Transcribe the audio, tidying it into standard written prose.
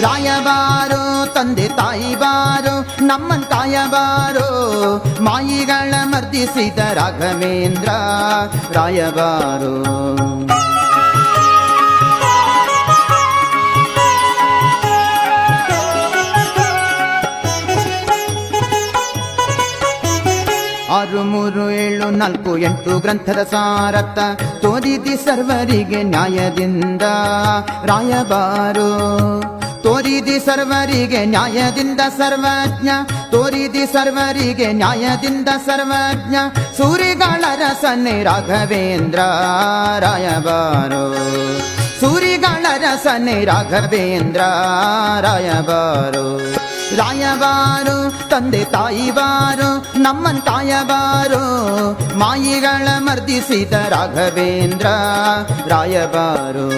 ರಾಯಬಾರೋ ತಂದೆ ತಾಯಿ ಬಾರೋ ನಮ್ಮನ್ ಕಾಯಬಾರೋ ಮಾಯಿಗಳ ಮರ್ದಿಸಿದ ರಾಘವೇಂದ್ರ ರಾಯಬಾರೋ. ಆರು ಮೂರು ಏಳು ನಾಲ್ಕು ಎಂಟು ಗ್ರಂಥದ ಸಾರಥ ತೋರಿದಿ ಸರ್ವರಿಗೆ ನ್ಯಾಯದಿಂದ ರಾಯಬಾರೋ. ತೋರಿದಿ ಸರ್ವರಿಗೆ ನ್ಯಾಯದಿಂದ ಸರ್ವಜ್ಞ, ತೋರಿದಿ ಸರ್ವರಿಗೆ ನ್ಯಾಯದಿಂದ ಸರ್ವಜ್ಞ, ಸೂರಿಗಳ ರಸನೆ ರಾಘವೇಂದ್ರ ರಾಯಬಾರೋ. ಸೂರಿಗಳ ರಸನೆ ರಾಘವೇಂದ್ರ ರಾಯಬಾರೋ. ರಾಯಬಾರೋ ತಂದೆ ತಾಯಿ ಬಾರೋ ನಮ್ಮನ್ ಕಾಯಬಾರೋ ಮಾಯಿಗಳ ಮರ್ದಿಸಿದ ರಾಘವೇಂದ್ರ ರಾಯಬಾರೋ.